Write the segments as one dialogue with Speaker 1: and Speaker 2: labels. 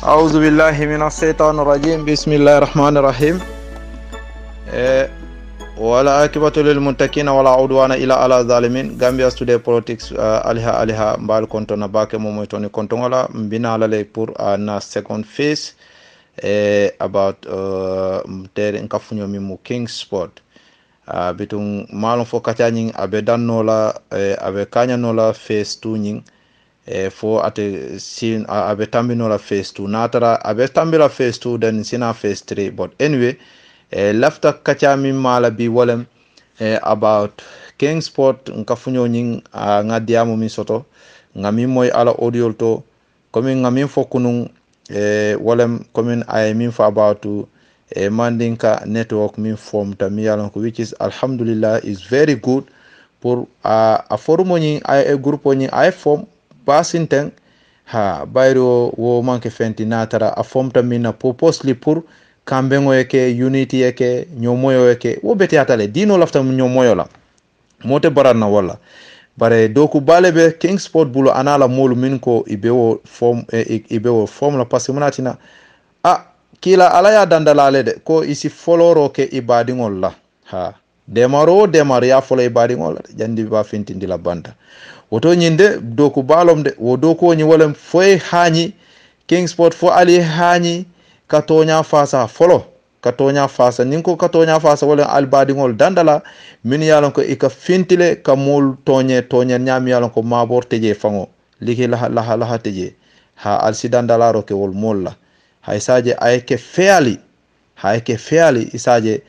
Speaker 1: أعوذ بالله من الشيطان الرجيم بسم الله الرحمن الرحيم ولا عاقبة للمتقين ولا عدوان إلا على الظالمين Gambia Today Politics aliha mbal konto na bake momo toni konto wala mbina la pour na second phase about tere nkafunyo mimu King Sport bitung malon fo kachanyin abe dannola abe kanyanola phase 2 nyin fo ate sin abe tambinola phase 2 natara abe tambila phase 2 then sina phase 3 but anyway lafta kachami mala bi wolem about King Sport nkafunyo nyin ngadiamu mi soto ngami moy ala audio to komi ngami fo kunun wolem komi ay min fa about Mandinka network min form tamiyalon ko which is alhamdulillah is very good pour a forumo ni ay groupe ni ay form basinten ha bayro wo manke fenti natara a form tamina purposely pour kambengo yake unity yake nyomoyo yake wo beti atale dino lafta nyomoyo la mote barana wala bare doku balebe King Sport bulo anala molu min ko ibewo form la parce munatina kila alaya dandalale de ko isi foloro ke ibadingol la ha demaro ya folo ibadingol la jandi ba fintindi la banda woto nyinde doku balom de wo doko nyi wolem foy hani King Sport fo ali hani katonya fasa folo katonya fasa ninko katonya fasa wala albadingol dandala min yalon ko ika fintile kamul tonye nyami yalon ko mabor teje fango liki la teje ha alsi dandala ke wol molla hay saje ayke fairly isaje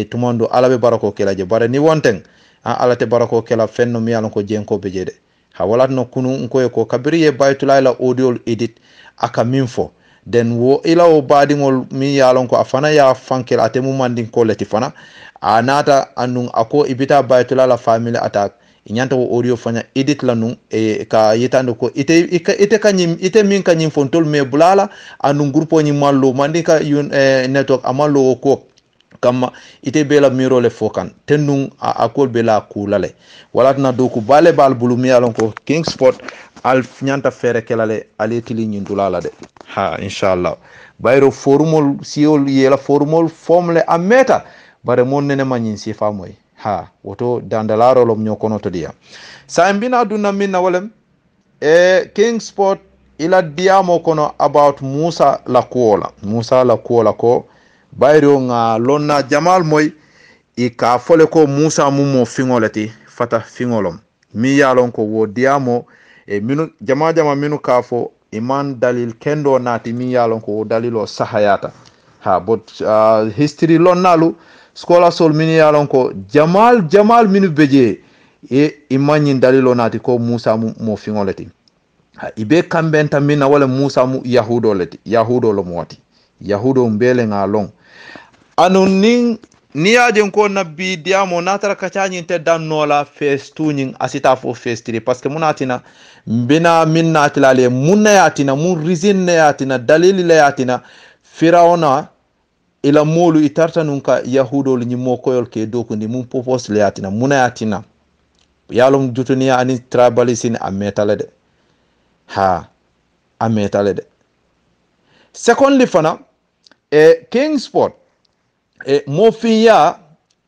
Speaker 1: tumondo alabe barako kelaje bare ni wonten alate barako kela fenno mi yalon ko jenko bejede ha walatno kunu ko ko kabiriye baytulaila audio edit aka minfo den wo ila o badingol mi yalon ko afana ya fankel atemu mandin ko leti fana anata anun ako ibita baytulaila family attack inyanta wo audio fanya edit lanu ka yitando ko ite kanyim ite min kanyim fontol me bulala anu grupo nyi mallo mandika network amallo ko kama ite bela miro le fokan tenun akol bela kulale walatna doku bale bal bulumi alon ko King Sport al nyanta fere kelale aletili nyindulala de ha inshallah bayro formol siol yela formol formle ameta bare mon nene manyin sifa moy ha woto dandalaro lom nyokono to dia sambina dunna minna walem King Sport ila diamo kono about Musa la kuola ko bayro nga lonna jamal moy i ka fole ko Musa mumo fingolati fata fingolom mi yalon ko wo diamo minu jama minu kafo iman dalil kendo nati mi yalon ko dalilo sahayata ha but history lonnalu skola sol mini yalon ko jamal minu beje imanyin dalilo nati ko Musa mo fingolati ha ibe kambenta mina wala Musa mu yahudo lo moti yahudo mbele ngalong anunin niyajen ko nabbi diamo natara kachanyin te dannola phase 2 nyin asita fo phase 3 parce que munatina mbina minna tilale munna yatina mun rizin yatina dalili la yatina firaona ila molu itarta nunka yahudo li nyimo koyol ke doku ni mun popos le yatina muna yatina yalom jutuniya ani tribalism ametale de ha ametale de secondly fana King Sport mofiya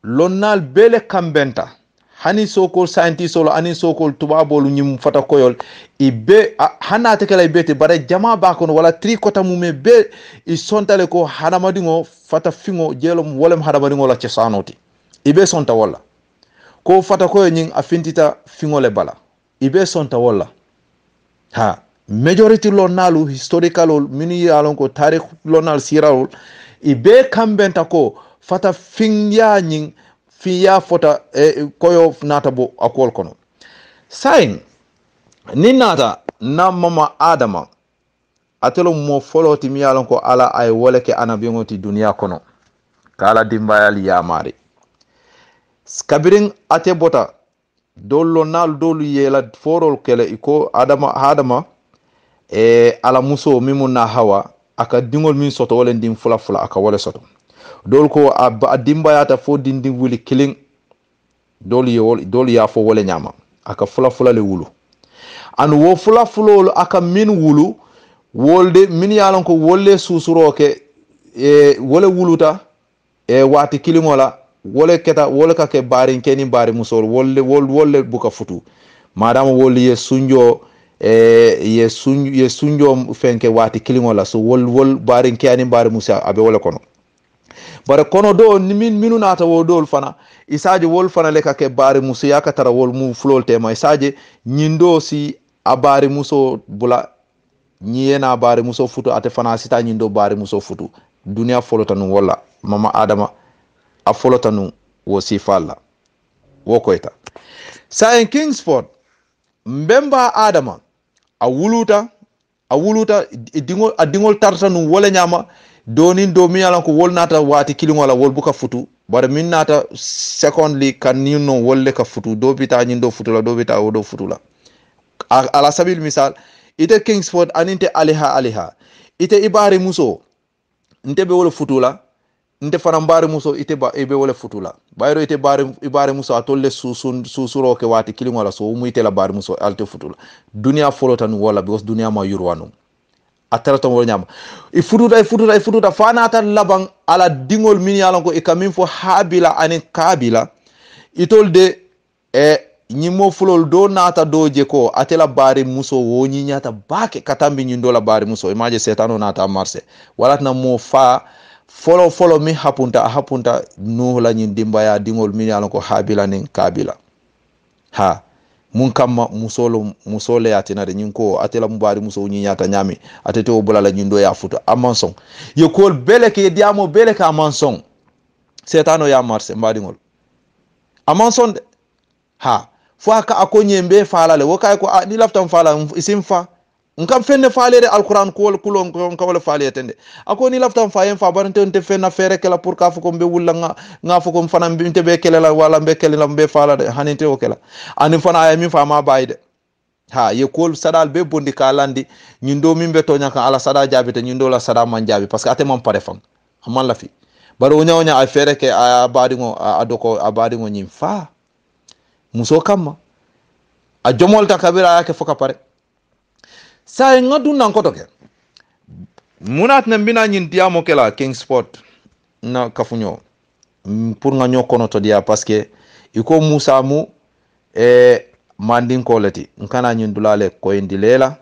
Speaker 1: lonnal bele kambenta hani sokol scientist olo ani sokol tubabolu nyim fata koyol ibe hanate kala ibete bare jama bakon wala trikota mume be isontale ko hadamadingo fata fingo jelom wolem hadamadingo la cesanoti ibe sonta wala ko fata koyo nyin afintita fingo le bala ibe sonta wala ha majority lonnalu historical mini yalon ko tarikh lonnal sirawol ibe kambenta ko fata finya nyin fiya fota koyo nata bo akol kono sain ni nata na mama adama atelo mo foloti mi yalon ko ala ay woleke anabiyoti duniya kono kala dimbayal yamari skabirin ate bota dollo nal dolu yela forol kele iko adama ala muso mimuna hawa aka dingol min soto wala ndim fula aka wala soto dol ko dimbayata fo dindi wuli killing dol ya fo wala nyama aka fula le wulu an wo fula aka min wulu wolde min yalon ko wolle susuroke wole wuluta wati kilimola wole keta wole kake barin keni bari musol wolle buka futu madama wolli ye sunjo ye sunjo fenke wati kilimola so wol barin keni bari musa abe wole kono bare kono do minu nata wo dol fana isaje wol fana le kake bari musa yakatara wol mu flol tema isaje nyindo si abari muso bula nyena bari muso futu ate fana sita nyindo bari muso futu dunia folotanu wala mama adama a folotanu wo sifalla wo koyta sa en Kingsport mbemba adama a wuluta dingol tartanu wala nyama donin do mi yalan ko wol nata wati kilingola wol buka futu bare min nata secondly kan nino wolle ka futu do bita nyindo futula do bita wo do futula ala sabil misal ite Kingsport aninte aliha ite ibari muso nte be wole futula nte fana mbari muso ite be wole futula bayro ite ibari muso atolle susuro ke wati kilingola so mu ite la bari muso alte futula dunia folotan wala because dunia ma yurwanu ataraton wol nyama ifututa fana ta laban ala dingol min yalan ko e kamin fo habila anin kabila itolde nyimo fulol do nata doje ko atela bari muso wo nyata bake katambi nyindo la bari muso imaje setano nata marse walatna mo fa follow mi hapunta no la nyindimba ya dingol min yalan ko habila nin kabila ha mun kamma musole yatinade nyinko atela mbari muso nyata nyami atete o bulala nyindo ya futo amanson ye kol beleke diamo beleke amanson setano ya marse mbadingol amanson de ha fo aka akonye mbe falale wokay ko ni laftam fala isim fa ngam fenne falere alquran ko kulon ko wala falete tende akoni laftam fa yen fa barante on te fenna fere kala pour ka fuko mbe wulla nga fuko fana mbe be kelela wala mbe kelela mbe fala de haninte o kela ani fana ay min fa ma bayde ha ye kol sadal be bondi kalandi nyindo mimbe to nyaka ala sada jabi te nyindo la sada man jabi parce que ate man pare fam man la fi baro wonya ay fere ke abadi ngo adoko abadi ngo nyim fa muso kama a jomolta kabira yake foka pare sa ngadu nan ko toke munat na mbina nyin diamo kela Kingsport na kafunyo pour nga nyokono to dia parce que iko musa mu mandin koleti nkana nyin dulale ko indi lela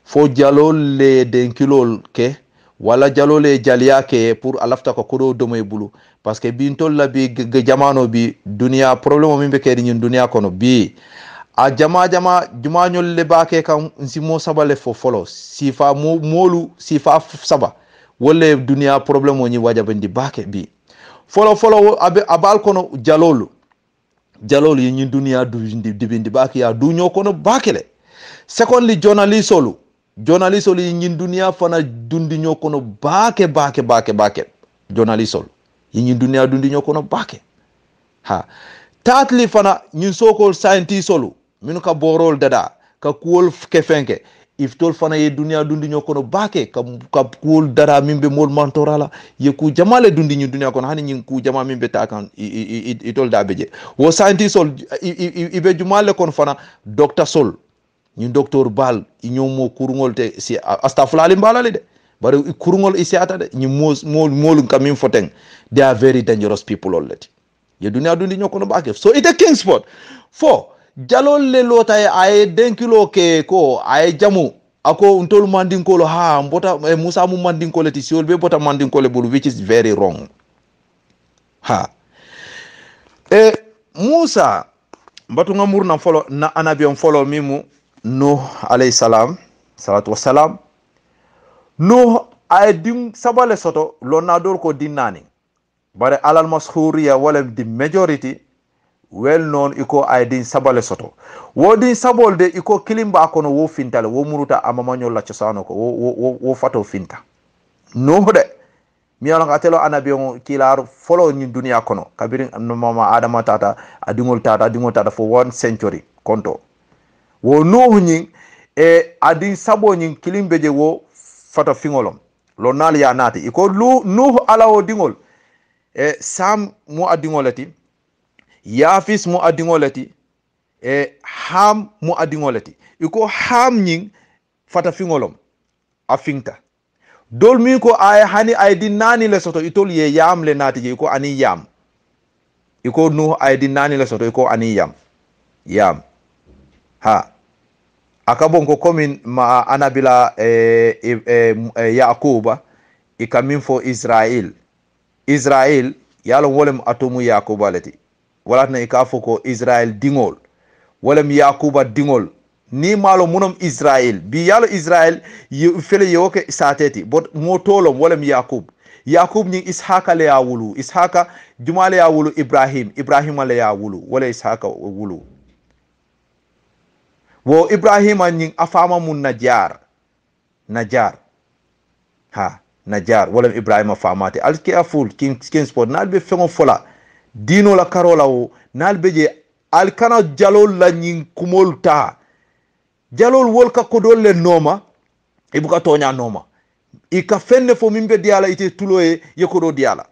Speaker 1: fo jalol le den kilol ke wala jalole jaliya ke pour alafta ko kodo do may bulu parce que bintol la bi jamano bi dunia problème mi be kedi nyin dunia kono bi a jama jumañol le baake kam simo sabale fo folo sifa molu sifa saba wolle dunia problème o ñi wajabandi baake bi folo abal kono jalolu yi ñi dunia dibindi baake ya duño kono baakele secondly journaliste yi ñi dunia fana dundi ño kono baake journaliste yi ñi dunia dundi ño kono baake ha tatli fana ñi sokol scientist minu ka borol dada ka kuol kefenke iftol fana ye dunia dundi ñokono bake ka kuol dada mimbe mol mantorala ye ku jamale dundi ñu dunia kono hani ñi ku jama mimbe takan itol da beje wo scientist sol ibe jumale kon fana docteur sol ñu docteur bal ñomo kurungol te si astafulali mbalali de bari kurungol isi ata de ñi mol kamin foteng they are very dangerous people already ye dunia dundi ñokono bake so ite Kingsport fo jalol le lota ay denkilo ke ko ay jamu ako untol mandinkolo ha mbota musa mu mandinkolo ti siol be bota mandinkolo bulu which is very wrong ha musa mbatu ngamur na follow na anabion follow mimu no alayhi salam salatu wassalam no ay dim sabale soto lonna dor ko dinani bare alal mashhuriya wala the majority well known iko ay din sabale soto wodi sabolde iko kilimba kono wo fintale wo muruta amamanyol la ciosano ko wo fato finta no de mi ala ngatelo anabion kilar follow ni dunia kono kabirin mama adama tata adingol tata for 1 century konto wo no nyi adin sabo nyi kilimbe je wo fato fingolom lo nal ya nati iko no ala o dingol sam mu adingolati yafis mu adingolati ham mu adingolati iko ham nying fata fingolom afinta dol min ko ay hani ay di nani le soto itol ye yam le nati je ko ani yam iko nu ay di nani le soto iko ani yam ha akabon ko komin ma anabila yakuba ikamin fo Israel yalo wolem atomu yakuba leti walatna ikafo ko Israel dingol wolem yakuba dingol ni malo munum Israel bi yalo Israel fele yoke sateti bot motolom wolem yakub ni ishaka le ya wulu ishaka jumale ya wulu ibrahim le ya wulu wala ishaka wulu wo ibrahima ni afama mun najar ha najar wala ibrahima famate al careful king sport nal be fengo fola dino la karola wo nal be je al kana jalol la nyin kumolta jalol wol ka kodol le noma ibuka tonya noma ika fenne fo mimbe diala ite tuloye yekodo diala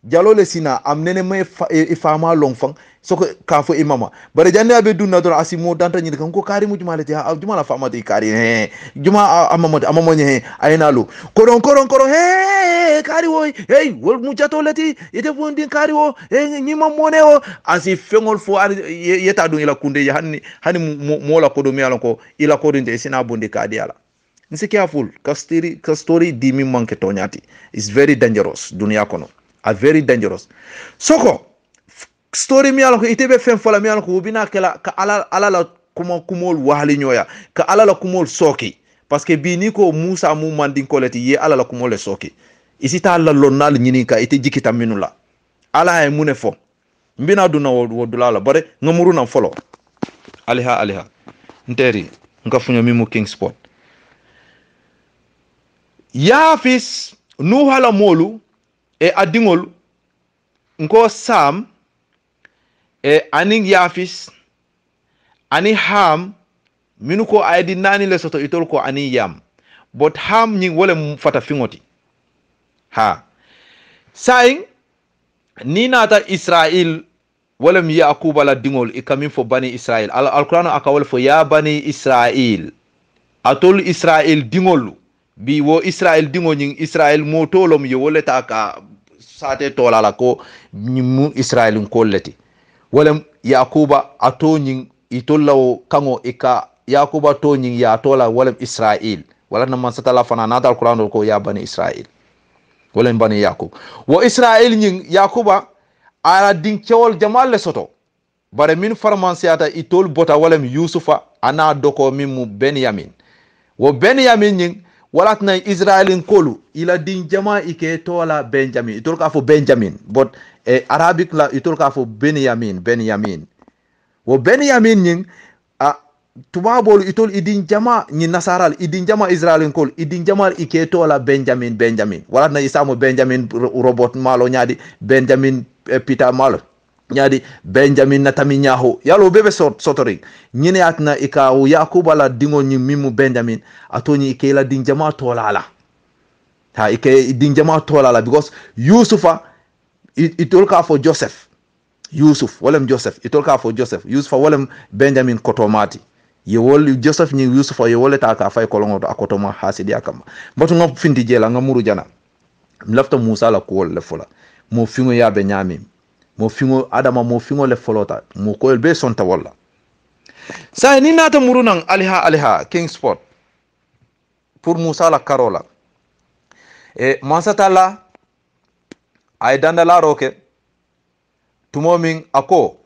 Speaker 1: jalole sina am nene me fama long fang soko ka fo imama bare jande abe dunna don asimo danta nyi kan ko kari mu jumala te jumala fama de kari juma amamo nye aynalu koron he kari wo hey wol mu jatolati ite fondi kari wo nyi mamone o asi fengol fo yeta dun ila kunde ya hani mo la kodo mi ala ko ila kodo de sina bondi kadi ala nsi careful ka story di mi manke tonyati is very dangerous dunia kono a very dangerous soko story mi ala ko itebe fen fola mi ala ko bina kala ka ala la kumol wahali nyoya ka ala la kumol soki parce que bi ni ko Musa mu mandin koleti ye ala la kumol soki isi ta la lonnal nyini ka ite jikita minula ala ay mune fo mbina duna wodula la bare ngamuru na folo aliha nteri nga funyo mi mu king sport yafis nuhala molu adingol nko sam aning yafis ani ham minuko aydi nani le soto itol ko ani yam but ham nying wole fata fingoti ha saing ni nata Israel wole mi yakuba la dingol ikamin fo bani Israel alquran akawol fo ya bani Israel atol Israel dingol bi wo Israel dingo nying Israel mo tolom yo wole ta ka sate tolala ko nyimu Israel ko leti wala yakuba ato nying itollawo kango ika yakuba to nying ya tola wala Israel wala na man satala fana na dal Qur'an ko ya bani Israel wala bani yakub wo Israel nying yakuba ala din cewol jamal le soto bare min farmansiata itol bota wala Yusufa ana doko mimu Benyamin wo Benyamin nying walat na Israelin kolu ila din jama ike tola Benjamin itol ka fo Benjamin but Arabic la itol ka fo Benyamin wo Benyamin nying tubabol itol idin jama ni nasaral idin jama Israelin kol idin jama ike tola Benjamin walat na isamo Benjamin robot malo nyadi Benjamin Peter malo nyadi Benjamin Netanyahu yalo bebe sotori nyine atna ikaw yakuba la dingo nyi mimu Benjamin atoni ike la din jama tolala ha ike din jama tolala because Yusufa itol ka fo Joseph Yusuf walem Joseph itol ka fo Joseph Yusufa walem Benjamin kotomati yewol Joseph nyi Yusufa yewol ta ka fay kolongo to akotoma hasidi akam batu ngop findi jela ngamuru jana mlafta Musa la ko le fola mo fingo yabe nyami mo fingo adama mo fingo le folota mo ko be sonta walla sa ni nata murunan aliha king sport pour Musa la karola mansatala ay dandala roke tumomin ako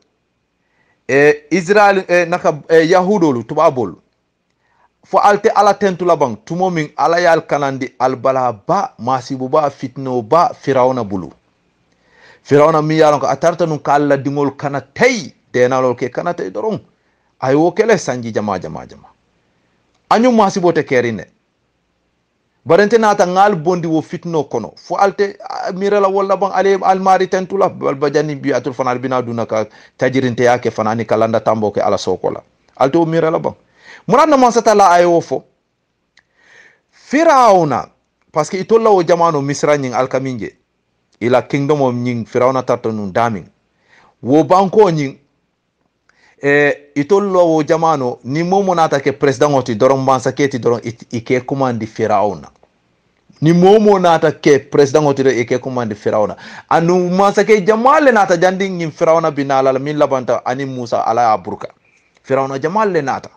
Speaker 1: Israel naka yahudolu tubabol fo alte ala tentu labang tumomin ala yal kanandi albala ba masibu ba fitno ba firawna bulu firawna mi yalan ko atarta nun kala dingol kana tay denalol ke kana tay doron ay wo kele sanji jama anyu masibote kerine barente nata ngal bondi wo fitno kono fo alte mirala walla ban ale almari tentula bajani bi atul fanal bina dunaka tajirinte yake fanani kalanda tambo ke ala sokola alte o mirala ban muranna man satala ayo fo firawna parce que itolla o jamano misra nyin alkaminge ila kingdom of nyin firawna tarta nun damin wo banko nyin itollo jamano ni momo nata ke president oti doron bansa keti doron ike commande firauna ni momo nata ke president oti ike commande firauna anu mansa ke jamale nata jandi ngin firauna binala min labanta ani Musa ala aburka firauna jamale nata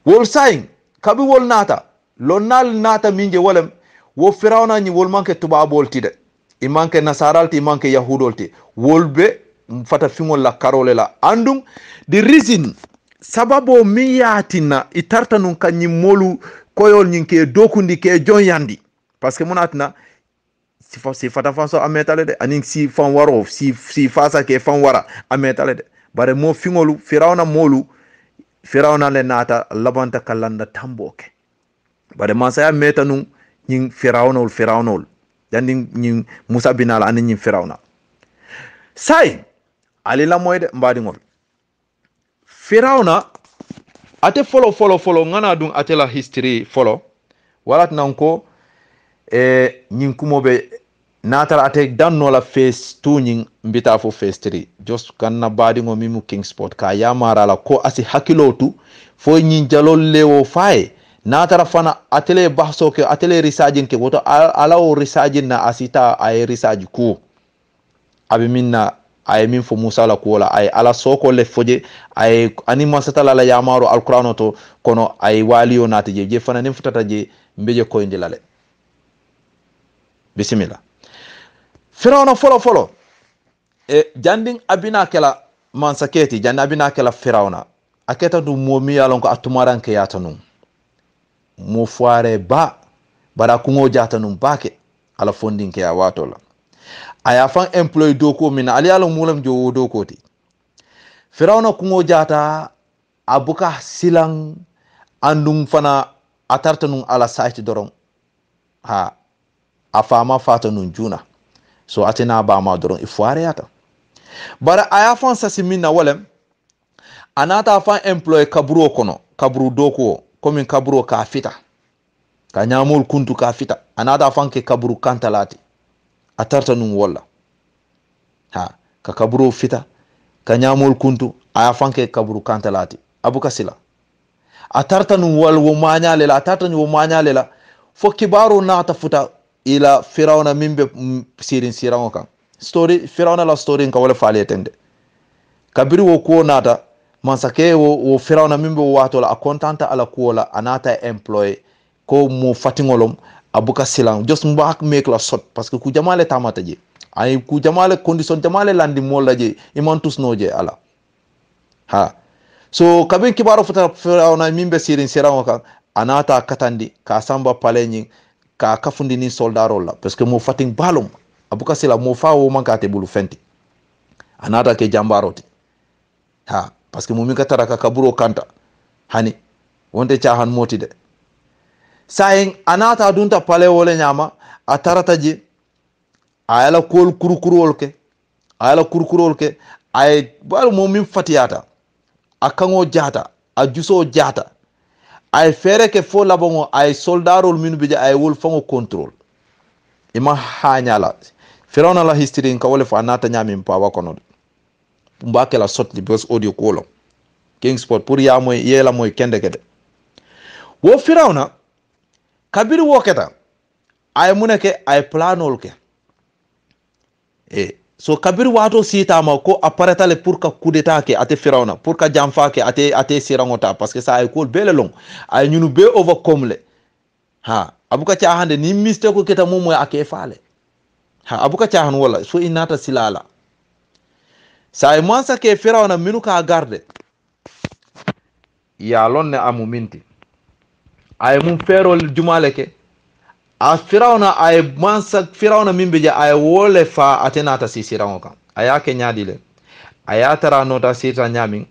Speaker 1: wol sayin kabi wol nata lonnal nata minje wolem wo firauna ni wol manke tubabol tide imanke nasaralti imanke yahudolti wolbe fata fingol la karole la andum the reason sababo mi yatina itarta nun kanyi molu koyol nyinke dokundi ke jonyandi parce que monatna si fata fanso ametale de anin si fan waro si fasa ke fan wara ametale de bare mo fingolu firawna molu firawna le nata labanta kalanda tamboke bare masaya meta nun nyin firawnol yandi nyin Musa binala anin nyin firawna sai ali la moyde mbadingol firawna ate follow ngana dun ate la history follow walat nanko nyin kumobe natara ate danno la phase 2 nyin mbita fo phase 3 just kanna badingo mimu king sport ka yamara la ko asi hakilotu fo nyin jalol lewo faye natara fana atele bahso ke atele risajin ke woto alawo risajin na asita ay risaji ku abi minna ay min fo Musa la ko la ay ala soko le foje ay anima satala la yamaro alqur'ano to kono ay waliyo natije je fana nim futata je mbeje ko indilale bismillah firawna follow janding abina kala mansaketi jandi abina kala firawna aketa du momi yalon ko atumaran ke yatanu mo foire bara kungo jatanum bake ala fondin ke ya watola aya fan employee doko min ali ala mulam jo doko ti firawna kungo jata abuka silang andum fana atartanum ala site dorom ha afama fatanun juna so atina ba ma doron ifoire yata bara aya fan sasimina walem anata fan employee kaburo kono kaburu doko komin kaburo ka fita ka nyamul kuntu ka fita anata fan ke kaburu kantalati atarta nun walla ha ka kaburu fita ka nyamul kuntu aya fan ke kaburu kantalati abuka sila atarta nun wal wo manyale la atarta wo manyale la fo kibaro na ta futa ila firawna mimbe sirin sirawo kan story firawna la story ka wala faale tende kabiri wo ko nata mansake wo firawna mimbe wato la akontanta ala ko la anata employee ko mo fatingolom abuka silang just mbak make la sot parce que ku jamale tamata je ay ku jamale condition jamale landi molla je imantus noje ala ha so kabin kibaro futa firawna mimbe sirin sirawo kan anata katandi ka samba palenyi ka kafundi ni soldaro la parce que mo fating balum abuka sila mo fa wo mankate bulu fenti anata ke jambaroti ha parce que mo mi katara ka kaburo kanta hani wonte chahan moti de sayin anata dunta pale wole nyama atarata ji ayala kol kurukurol ke ay bal mo mi fatiyata akango jata a juso jata ay fere ke fo labongo ay soldarol minu bija ay wol fango control ima hanyala firawna la history ka wole fa nata nyami mpawa kono mbake la sotli because audio kolo king sport pour ya moy yela moy kende kede wo firawna kabir wo keta ay muneke ay planol ke so kabir wato sita ma ko aparatale pour ka coup d'état ke ate firawna pour ka jamfa ke ate sirangota parce que ça ay ko bele long ay ñunu be overcome le ha abuka ci hande ni mistake ko keta mom moy ake faale ha abuka ci han wala so inata silala say mansa ke firawna minu ka garde ya lonne amu minti ay mum ferol jumale ke a firawna ay mansa firawna mimbe je ay wole fa atenata sisirango kan aya ke nyaadile aya tara nota sita nyamin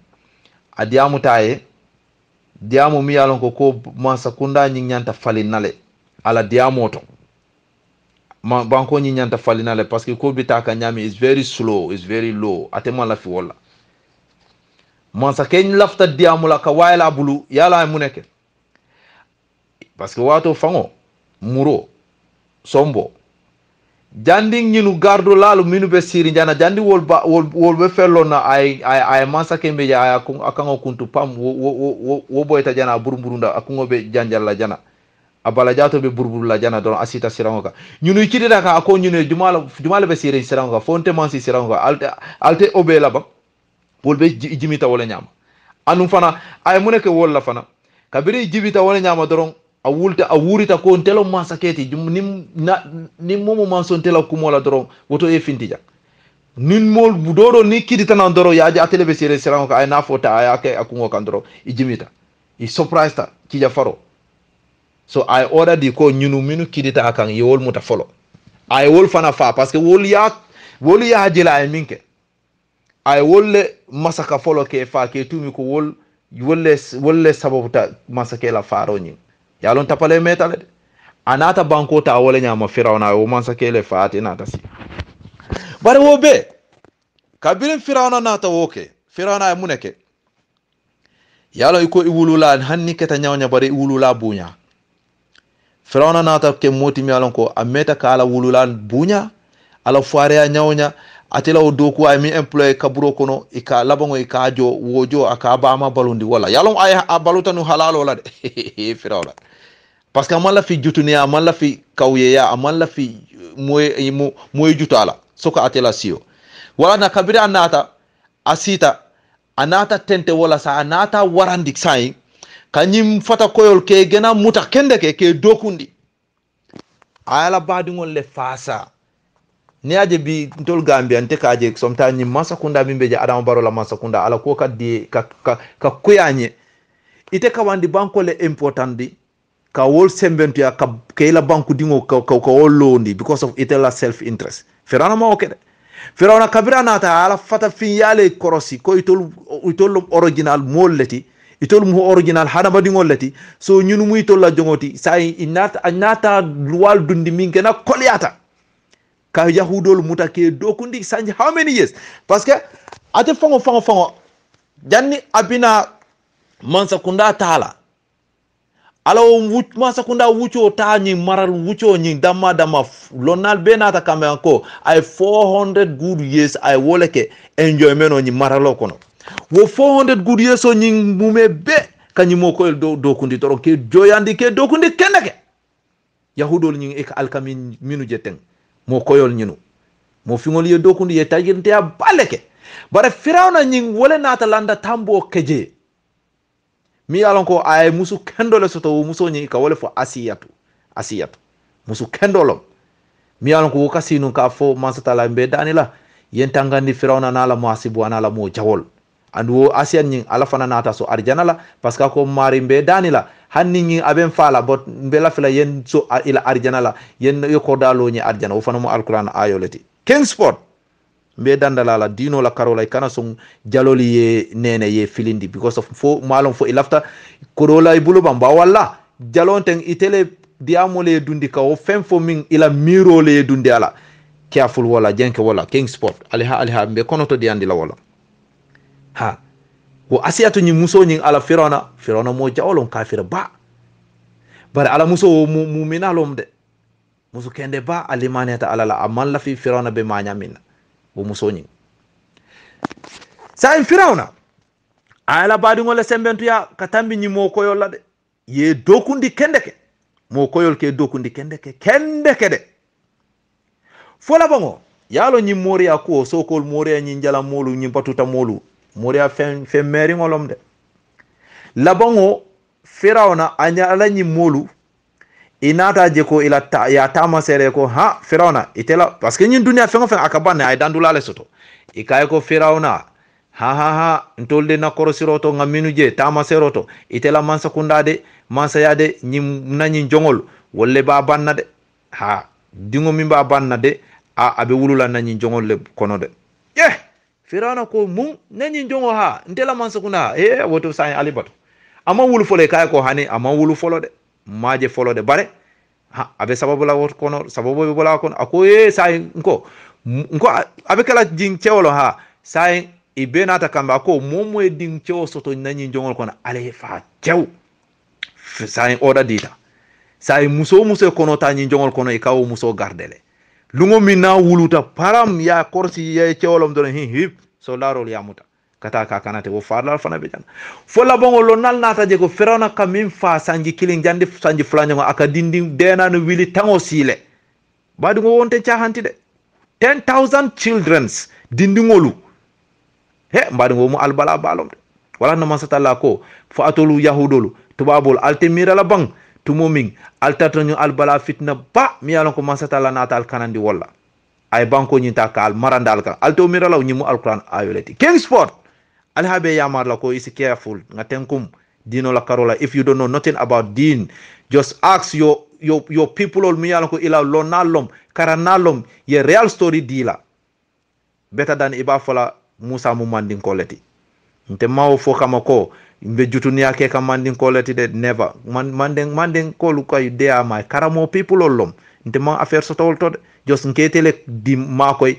Speaker 1: adiamu taye diamu mi yalon ko mansa kunda nyi nyanta falinale ala diamu to banko nyi nyanta falinale parce que ko bitaka nyami is very slow, is very low atema la fi wala mansa ken lafta diamu la ka wayla bulu yala muneke parce que wato fango muro sombo jandi ñinu gardo lalu minu be siri jana jandi wol be fello na ay masake be ya akango kuntu pam wo boyta jana burburunda akungo be janjalla jana abala jato be burbur jana don asita sirango ñunu kidida ka ako ñunu jumala be siri sirango fonte mansi sirango alte obe la ba wol be jimita wala nyama anum fana ay muneke wol la fana kabiri jibita wala nyama doron a wurita ko telo masaketi nim momo man son tela kumola doron woto e fintija nin mol budodo ni kidita nan doro yaaji atele be sere seran ko ay na fota ay ake akungo kan doro i jimita i surprise ta kija faro so ay order di ko ñunu minu kidita akan yewol muta folo ay wol fana fa parce que wol ya jila ay minke ay wolle masaka folo ke fa ke tumi ko wolle sababuta masake la faro ñing yalon tapale metale de anata banko ta wala nyama firawna o man sakele faati nata si bare wo be kabirin firawna nata woke firawna e muneke yalo iko iwulula hanni keta nyawnya bare iwulula bunya firawna nata ke moti mi alon ko ameta kala wulula bunya ala foare nyawnya atela o doku ay mi employé kaburo kono ika labango ika jo wojo aka bama balundi wala yalon ay balutanu halalo la de firawna parce que amalla fi jutuni amalla fi kawyeya amalla fi moy jutala soka atela sio wala na kabira anata asita anata tente wala sa anata warandi sai kanyim fata koyol ke gena muta kende ke dokundi ala badingol le fasa ni aje bi ntol Gambia ante kaje somta ni masakunda bimbeje Adama Barrow la masakunda ala ko kaddi ka kuyanye ite kawandi banko le important di ka wol sembentu ya ka ila banku dingo ka wol londi because of itela self interest firana ma okede firana kabira nata ala fata fin yale korosi ko itol original molleti itol mu original hada badingo leti so ñunu muy tolla jongoti say inata luwal dundi mingena koliata ka yahudol mutake dokundi sanji how many years parce que ate fango janni abina mansa kunda tala ala mansa kunda wucho ta nyi maral wucho nyi dama lonal benata kambe anko ay 400 good years ay woleke enjoyment on nyi maralo kono wo 400 good years on nyi mume be kanyi moko dokundi toro ke joyandi ke dokundi keneke yahudol nyi ek alkamin minu jeteng mo koyol ñinu mo fingol ye dokundi ye tajirte ya baleke bare firawna ñing wole nata landa tambo keje mi alon ko ay musu kendole soto muso ñi ka wole fo asiyatu musu kendolom mi alon ko kasinu ka fo mansatala mbe danila yentangandi firawna nala mo asibu anala mo jawol andu asiyan ñing ala fana nata so arjana la parce que ko mari mbe danila hanni ñi aben fala bot mbela fela yen so ila arjana la yen yoko dalo ñi arjana o fana mo alquran ayoleti king sport mbe dandala la dino la karola kana son jaloli ye nene ye filindi because of fo malon fo ilafta korola ibulu bamba walla jalonten itele diamole dundi ka o fem fo min ila miro le dundi ala careful wala jenke wala king sport aliha mbe kono to diandi la wala ha wo asiyatu ñi muso ñi ala firona mo jawolon kafira ba bare ala muso mu minalom de muso kende ba alimaneta ala la amal la fi firona be manya minna wo muso ñi sa firona ala badi ngol sembentu ya katambi ñi mo koyol la de ye dokundi kendeke mo koyol ke dokundi kendeke de fola bango yalo ñi moriya ko sokol moriya ñi njala molu ñi batuta molu moriya fen meri ngolom de labango firawna anya ala ñi molu inata je ko ila ya tama sere ko ha firawna itela parce que ñin dunya fen akabane ay dandula le soto ikay ko firawna ha ntolde na korosiroto ngaminu je tama seroto itela mansa kundade mansa yade ñim nañi jongol wolle ba banna de ha dingo mimba banna de abe wulula nañi jongol le kono de firawna ko mum nañi jongo ha ntela mansa kunda woto sa alibatu ama wulu fole kay ko hani ama wulu folo de maje folo de bare abe sababu la wot kono sababu be bola kono ako say nko abe kala jing cewlo ha say ibenata kamba ko momo e ding cewo soto nani jongol kono ale fa cew say oda dita say muso kono ta ni jongol kono e kawo muso gardele lungo mina wuluta param ya korsi ya cewolom don hip soldarol ya muta kata ka kanate wo farla fana be jan fo la bongo lo nal nata je ko Firawna kamim fa sanji killing jandi sanji flanyo aka dindi dena no wili tango sile badu ngo wonte chahanti de 10,000 childrens dindi ngolu he mbadu ngo mu albala balom de wala na masatalla ko fo atolu yahudolu tubabol altemira la bang tumoming altatonyo albala fitna ba mi yalon ko masatalla natal kanandi walla ay banko nyinta kal marandal kan alto mira law nyimu alquran ayoleti king sport alhabe yamar la ko is careful ngatenkum dino la karola if you don't know nothing about din just ask your people ol mi yalon ko ila lonalom karanalom ye real story dila better than iba fola musa mu mandin koleti nte mawo fo kama ko mbe jutunia ke kam mandin koleti de never mandin ko lu kay they are my karamo people olom nte ma affaire so tol to just nketele di makoy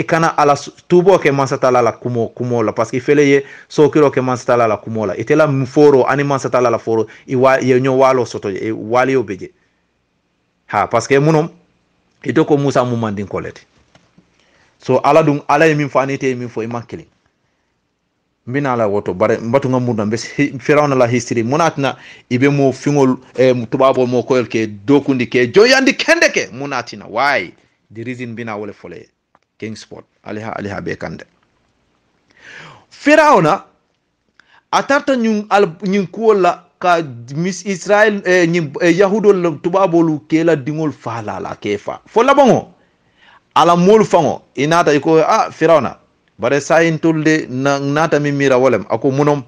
Speaker 1: kana ala tubo ke mansatala la kumo la parce que fele ye so kiro ke mansatala la kumo la itela mforo ani mansatala la foro ye nyo walo soto e wali obeje ha parce que munom ito ko musa mu mandin koleti so ala dum ala min fanite min fo imakili mbina la woto bare mbatu ngamunda mbe Firawna la history munatna ibe mo fingol tubabo mo koyel ke dokundi ke joyandi kendeke munatina why the reason bina wole fole king sport aliha be kande Firawna atarta nyun kuola ka mis Israel yahudol tubabo ke la dingol fala la kefa fo labongo ala mol fango inata iko Firawna bare sayin tulde nata mi mira wolem ako munom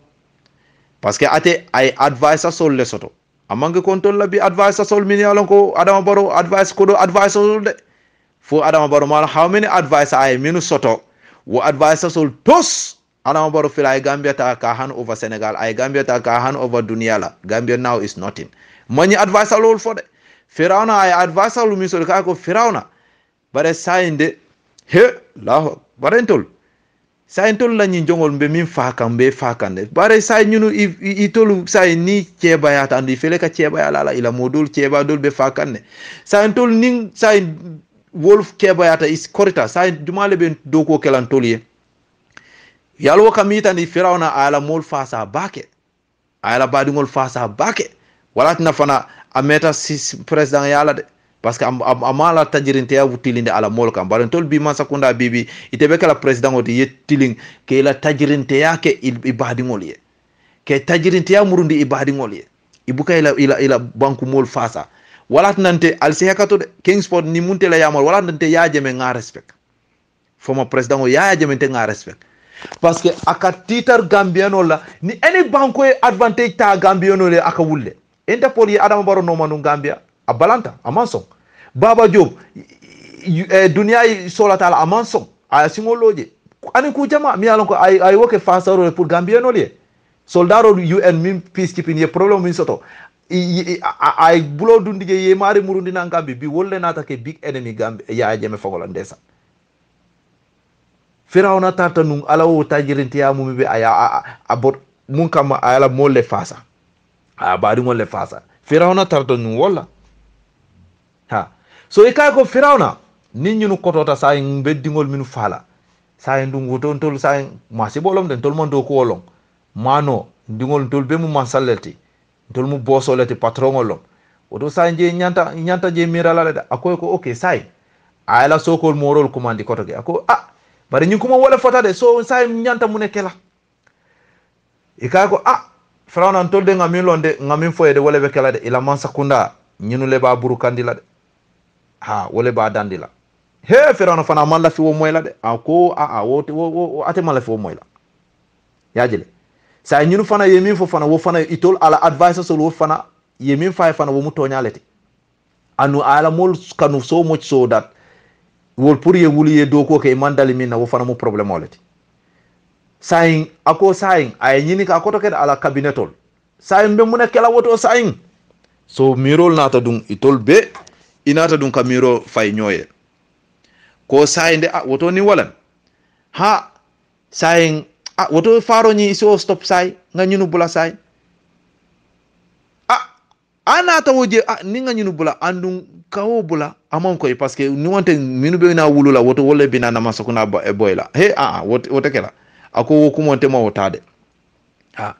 Speaker 1: parce que ate ay advice sol le soto amange kontol la bi advice sol min yalon ko Adama Barrow advice ko do advice sol de fo Adama Barrow mal how many advice ay minu soto wo advice sol tos Adama Barrow fil ay Gambia ta ka han over Senegal ay Gambia ta ka han over dunia la Gambia now is nothing mani advice sol fo de Firawna ay advice sol mi sol ka ko Firawna bare sayin de he la bare tol say tol la ñi jongol mbe min faakam be faakande bare say ñunu itolu say ni ceba ya tandi fele ka ceba ya la ila modul ceba dol be faakande say tol ning say wolf ceba ya ta is korita say dumale be do ko kelan toliye yalo kamita ni Firawna ala mol faasa bake ala badingol faasa bake wala tina fana ameta si president yala de parce que amala tajirinte ya wutilinde ala mol kam bare tol bi man sakunda bibi itebe kala president odi yettiling ke la tajirinte yake ibadi ngol ye ke tajirinte ya murundi ibadi ngol ye ibuka ila banku mol fasa wala nante al sehakato de king sport ni munte la yamal wala nante ya jeme nga respect former president o ya jeme te nga respect parce que aka titar gambiano la ni any banko advantage ta gambiano le aka wulle interpol ye Adama Barrow no manu Gambia abalanta amanson Baba Job dunia sola tala amanson ay singoloje ani ku jama mi alon ko ay woke fasaro pour Gambia no lié soldaro UN min peacekeeping ye problem min soto ay bulo dundige ye mari murundi na Gambia bi wolle nata ke big enemy Gambia ya jeme fogola ndesa Firawna tata nun ala wo tajirinti ya mumi be aya abot mun kama ala molle fasa badi molle fasa Firawna tata nun wala ha so ikay ko Firawna ni ñunu kotota sa beddingol minu fala sa ndum woton tol sa masi bolom den tol mon do ko wolong mano ndingol tol be mu mansalleti tol mu bosoleti patronolom oto sa je nyanta je mirala da akoy ko okay say ayla sokol morol commandi kotoge ako bari ñu kuma wala fota de so sa nyanta mu nekela ikay ko Firawna tol de ngamin londe ngamin foyede wala be kala de ila man sakunda ñunu le ba buru kandila de wole ba dandila he Firawna fana man la fi wo moy la de ko wo ate man la fi wo moy la yajile sa ñunu fana yemin fo fana wo fana itol ala advice so wo fana yemin fay fana wo mu toñalete anu ala mol kanu so much so that wol pour ye wuli ye do ko ke mandali min na wo fana mu problème olete sayin ako sayin ay ñini ka ko to ke ala cabinetol sayin be mu ne kala woto sayin so mirol nata dum itol be inata dum kamiro fay ñoye ko sayinde woto ni walan sayin woto faro ñi so stop say nga ñunu bula say ana tawoje ninga nyinu bula andun kawo bula amon koy parce que ni wonte minu be na wulula woto wolle bina na masakuna boyla he woto kela ako woku monte ma wotade ha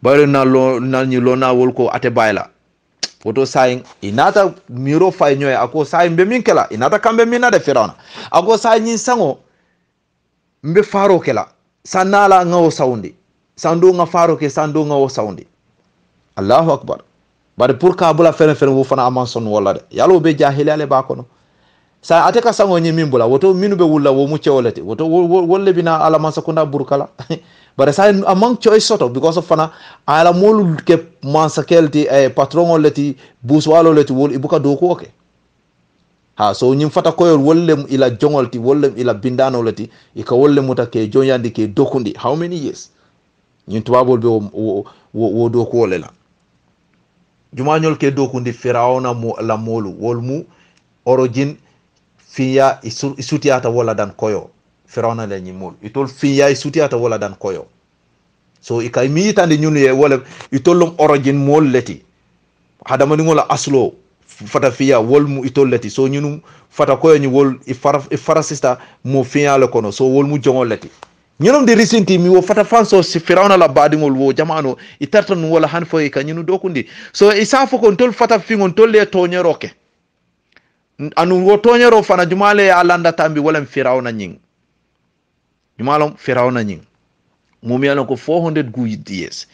Speaker 1: bare na lo na ni lo na wol ko ate bayla woto sayin inata miro fay nyoy ako sayin be min kela inata kambe min na de firawna ako sayin sango mbe faro kela sanala ngawo saundi sando nga faro ke sando ngawo saundi Allahu akbar bari pour ka bula fere wo fana aman son wala de yalo be jahilale ba kono sa ate ka sango nyi min bula woto minu be wulla wo mu cewolete woto wolle bina ala man sakunda burkala bari sa among choice soto because of fana ala molu ke man sakelti patron leti buswalo leti wol ibuka do ko ke ha so nyim fata koyor wolle ila jongolti wolle ila bindano leti ika wolle muta ke jonyandi ke dokundi how many years nyin tubabol be wo do ko lela jumañol ke dokundi firawna mo la molu wolmu origin fiya isutiata wala dan koyo firawna la nyimol itol fiya isutiata wala dan koyo so ikay mi tande ñun ye wala itollum origin mol leti hadama ni ngola aslo fata fiya wolmu itol leti so ñunum fata koyo ni wol ifarasista mo fiya le kono so wolmu jongol leti ñunum de risinti mi wo fata fanso si firawna la badingol wo jamano itartan wala han fo ka ñunu dokundi so isa fo ko tol fata fingon tol le toñeroke anu wo toñero fana jumale alanda tambi wala firawna ñing jumalom firawna ñing mumi yalon ko 400 good years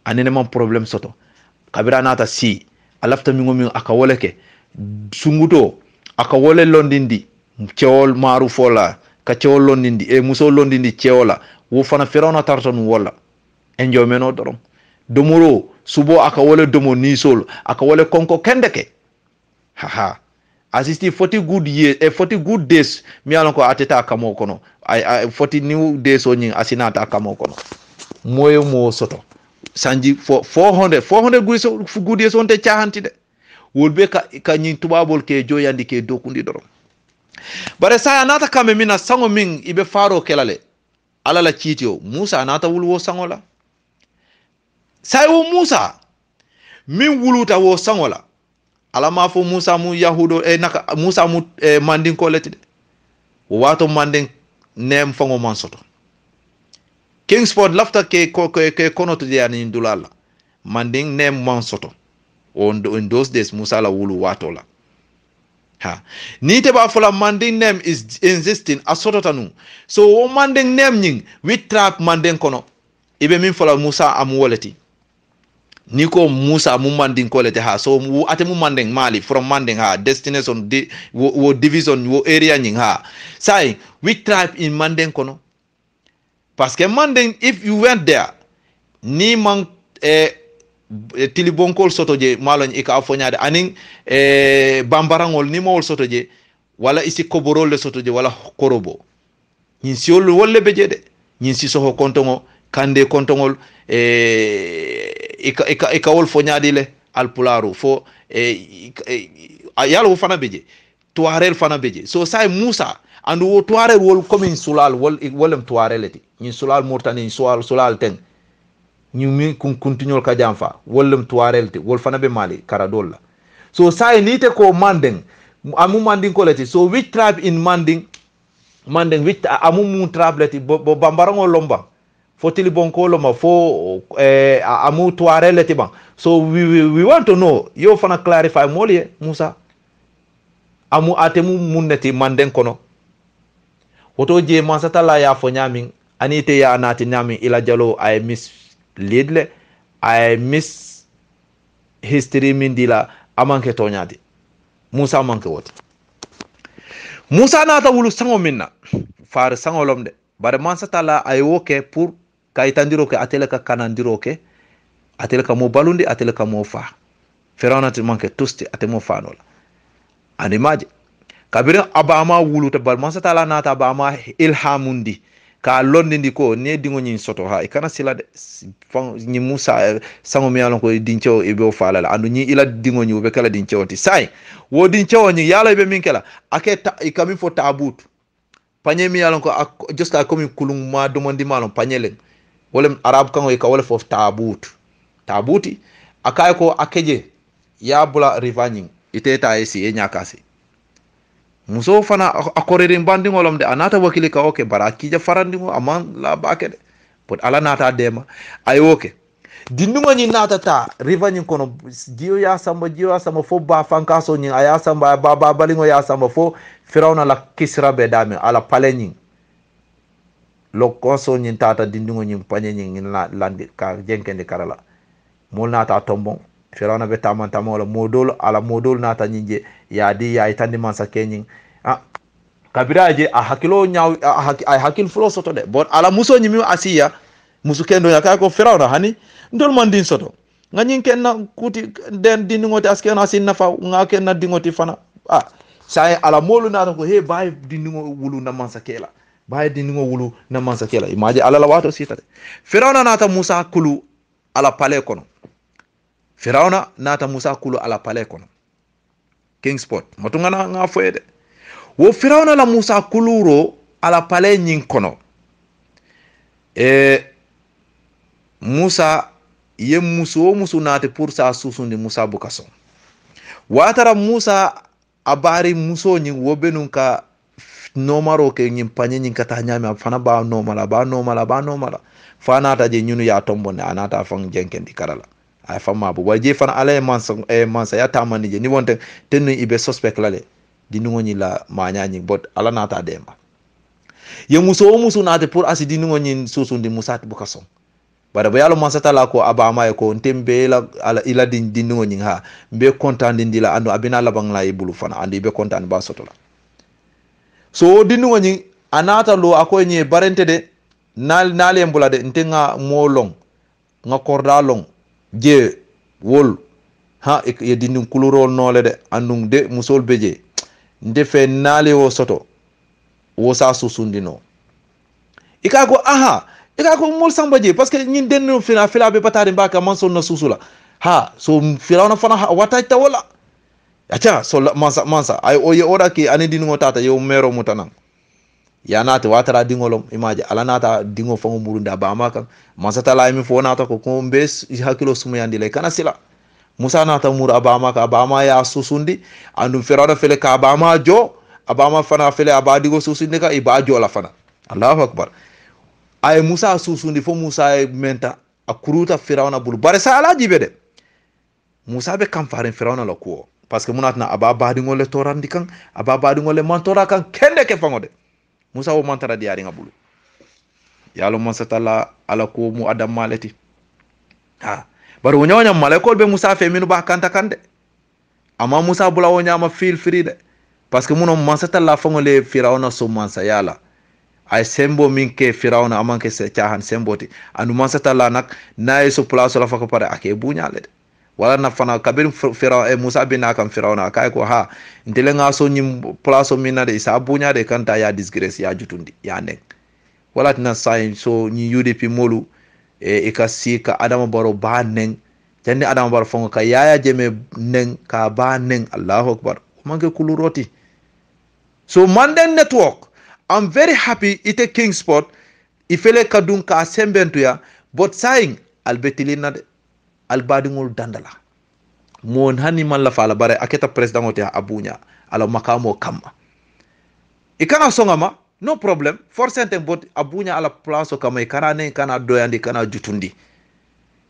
Speaker 1: anene man problem soto kabira nata si alafta mi ngomi aka woleke sunguto aka wole londindi cewol maru fola ka cewol londindi muso londindi cewola wo fana firawna tartan wala enjo meno dorom domoro subo aka wole domo nisol aka wole konko kendeke haha asisti 40 good years 40 good days mi alon ko ateta kamo kono ay 40 new days o nyin asinata kamo kono moyo mo soto sanji 400 good years on te chahanti de wolbe ka nyin tubabol ke joyandi ke dokundi dorom bare saya nata kame mina sango min ibe faro kelale alala chitio Musa nata wulwo sangola sai wo Musa min wuluta wo sangola ala ma fo Musa mu yahudo naka Musa mu mandin ko letide wato mandin nem fango man soto Kingsport lafta ke kono to yani ndulala mandin nem man soto in those days Musa la wulu wato la ha ni te ba fola manding name is insisting asototanu so wo manding name nying with trap manding kono ibe min fola Musa am woleti ni ko Musa mu manding kolete ha so wo ate mu manding mali from manding ha destination wo division wo area nying ha sai with trap in manding kono parce que manding if you went there ni man tilibonkol sotoje malon ika afonyade anin bambarangol ni mawol sotoje wala isi koborol le sotoje wala korobo nyin siol wolle bejede nyin si soho kontongo kande kontongol ika wol fonyade le alpularu fo yalo fana beje tuarel fana beje so sai Musa andu wo tuarel wol comme sulal wolem tuareleti nyin sulal murtani sulal ten ñumi kun continuol ka jamfa wollum tuarelte wol fana be mali karadolla so say nite ko manding amu manding ko leti so which tribe in manding which amu mun trableti bo bambarango lomba fotili bonko lomba fo amu tuareleti ban so we want to know yo fana clarify molie Musa amu atemu munneti manding kono woto je mansata la ya fo nyamin anite ya nati nyamin ila jalo ay miss lidle ay miss history min dila amanke toñadi Musa manke woti Musa nata wulu sango minna far sango lomde bare mansa tala ay woke pour kaytandiro ke atele ka kanandiro ke atele ka mo balundi atele ka mo fa Firawna te manke tusti ate mo fa nola andi maji kabira abama wulu te bar mansa tala nata abama ilhamundi ka londindi ko ne dingo nyin soto ha ikana sila de ni Musa sango mi alon ko dincho e be faala la andu ni ila dingo nyi be kala dincho ti sai wo dincho nyi yala be min kala aketa ikami fo tabut panye mi alon ko justa komi kulum ma domandi malon panyelen wolem arab kango e ka wala fo tabuti akay ko akeje ya bula rivanyin iteta esi e nyakasi muso fana akorerin bandingolom de anata wakili ka oke bara kija farandingo aman la bakede pot ala nata dema ay oke dindugo nyi nata ta rivanyin kono jiyo ya samba fo ba fankaso nyi aya samba ba balingo ya samba fo firawna la kisra be dami ala palenyin lo konso nyi tata dindugo nyi panye nyi la landi ka jenkende karala mol nata tombon firawna be tamantamola modol ala modol nata nyinje yadi ya itandi mansa kenyin kabiraje a hakilo nyaaw a hakil fulo soto de bon ala muso nyimi asiya musu kendo ya kay ko firawna hani ndol man din soto ngani kenna kuti den din ngoti askena sin nafa nga kenna dingoti fana say ala molu nata ko he bay din ngo wulu na mansa kela bay din ngo wulu na mansa kela imaje ala la wato sita de firawna nata musa kulu ala pale kono firawna nata musa kulu ala pale kono kingsport matungana nga foyede wo firawna la musa kuluro ala pale nyin kono musa ye musu nate pour sa susundi musa bukason watara musa abari muso nyin wo benun ka nomaro ke nyin panye nyin kata nyame fana ba nomala fana ta je nyunu ya tombo ne anata fang jenkendi karala ay fama bu waje fana ala mansa ya tamani je ni wonte tenu ibe suspect lale di nungo la mañañi bot ala nata demba ye muso nate pour asi di nungo ñi susundi musat bu kason bara ba yalo mansata la ko abama e ko tembe la ala ila di nungo ñi ha be content di la ando abina la bang la e bulu fana andi be content ba soto la so di nungo ñi anata lo akoy ñi barente de nal embula de ntenga mo long nga korda long je wol ha e di nun kulurol nole de andung de musol beje ndefe nale wo soto wo sa susundino ika ko mol sambaje parce que ñin den fila be batari mbaka man son na susula ha so firawna fana wata tawala acha so mansa ay o ye ora ki ani dingo tata yo mero mutanan ya nata watara dingolom imaje ala nata dingo fango murunda ba maka mansa tala mi fo nata ko mbes hakilo sumuyandi le kana sila musa nata mur abama ya susundi andum firawna fele ka abama jo abama fana fele abadigo susundi ka ibajo la fana allahu akbar ay musa susundi fo musa menta akuruta firawna bul bare sala jibe de musa be kam farin firawna la ko parce que munatna abadigo le torandi kan abadigo le mantora kan kende ke fangode musa o mantara diari ngabulu yalo mansatala ala ko mu adam maleti bari wo nyawanya malaikol be musa fe minu ba kanta kande ama musa bula wo nyama feel free de parce que muno mansata la fangole firawna so mansa yala ay sembo minke firawna amanke se chahan semboti anu mansata la nak nay so place la fako pare ake bunyale de wala na fana kabir firaw musa bin akam firawna kay ko ha ndele nga so nyim place minna de isa bunyade kanta ya disgrace ya jutundi ya nek wala tina sai so nyi UDP molu ikasi ka adama baro ba neng jandi adama baro fongo ka yaya jeme neng ka ba neng allahu akbar mange kuluroti so Manden Network I'm very happy ite Kingsport ifele kadun ka sembentu ya but saying albetilina de albadingul dandala mon hani man la fala bare aketa president oti abunya ala makamo kama ikana songama no problem forcente bot abunya ala place kama ikana ne kana doyandi kana jutundi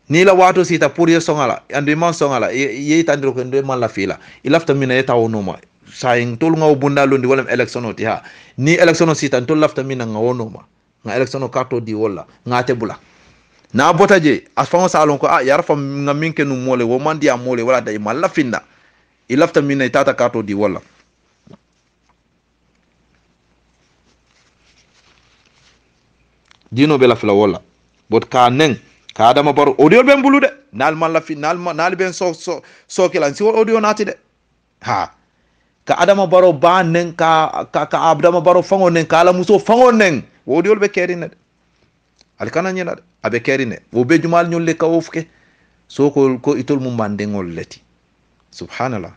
Speaker 1: ni la wato sita pour ye songala andi man songala ye tandiro ko ndo man la fila ilafta mina yeta wonoma saying tol ngaw bunda londi wala election oti ha ni election sita tol lafta mina ngawonoma nga election karto di wala ngate bula na botaje asfango salon ko yarfa ngaminke nu mole wo mandi ya mole wala day malla finda ilafta mina tata karto di wala dino bela fla wala bot ka neng ka adama bar audio ben bulude nal man la fi nal ben so kelan si audio nati de ha ka adama baro ba neng ka adama baro fango neng ka la muso fango neng audio be kerine al kana nyina abe kerine wo be jumal nyolle ka wofke so ko itol mum mandengol leti subhanallah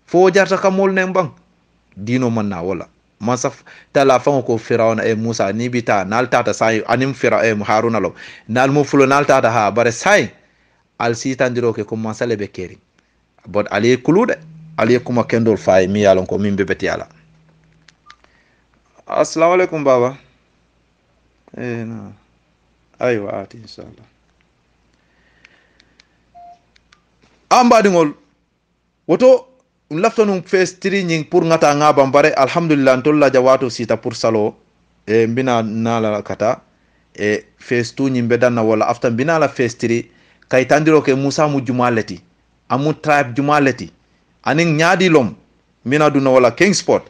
Speaker 1: fo jarta ka mol neng bang dino man na wala masaf tala fango ko firawna musa ni bita nal tata sai anim fira haruna lo nal mo fulo nal tata ha bare sai al sitandiro ke ko masale be keri but ali kulude ali kuma kendol fay mi yalon ko min bebeti ala. Assalamu alaikum baba. Na aywa ati inshallah ambadingol woto laftanum fes tri nying pour ngata ngaba bare alhamdulillah tolla jawato sita pour salo mbina nala kata fes tu nyimbe danna wala afta mbina la fes tri kay tandiro ke musa mu jumaleti amu tribe jumaleti aning nyaadi lom mina duna wala kingsport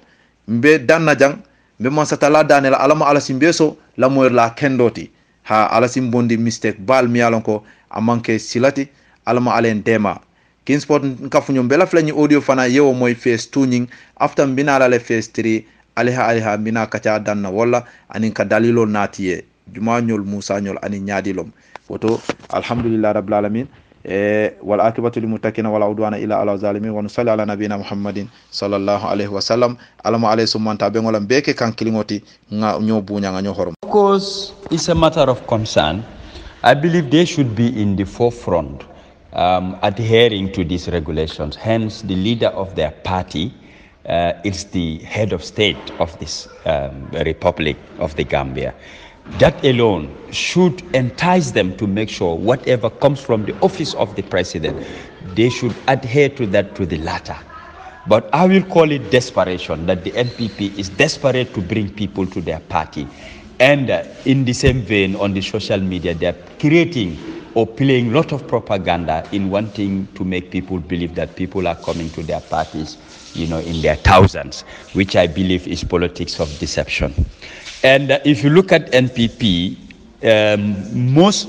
Speaker 1: mbe danna jang mbe man satala danela alama ala simbeso la moyer la kendoti ha ala simbondi mistake bal mi yalon ko amanke silati alama alen tema Kingsport nkafunyo mbela flanyi audio fana yewo moy face tuning after mbina la le face 3 aliha mbina kacha danna wala anin ka dalilo natiye juma nyol musa nyol ani nyadilom woto alhamdulillah rabbil alamin wal akibatu lil muttaqin wala udwana ila ala zalimin wa nusalli ala nabina muhammadin sallallahu alaihi wasallam alama alayhi sumanta be ngolam beke kan kilingoti nga nyo bunya nga nyo horom.
Speaker 2: Of course, it's a matter of concern. I believe they should be in the forefront, adhering to these regulations. Hence, the leader of their party is the head of state of this Republic of the Gambia. That alone should entice them to make sure whatever comes from the office of the president, they should adhere to that to the latter. But I will call it desperation, that the NPP is desperate to bring people to their party. And in the same vein, on the social media, they're creating or playing a lot of propaganda in wanting to make people believe that people are coming to their parties, in their thousands, which I believe is politics of deception. And if you look at NPP, most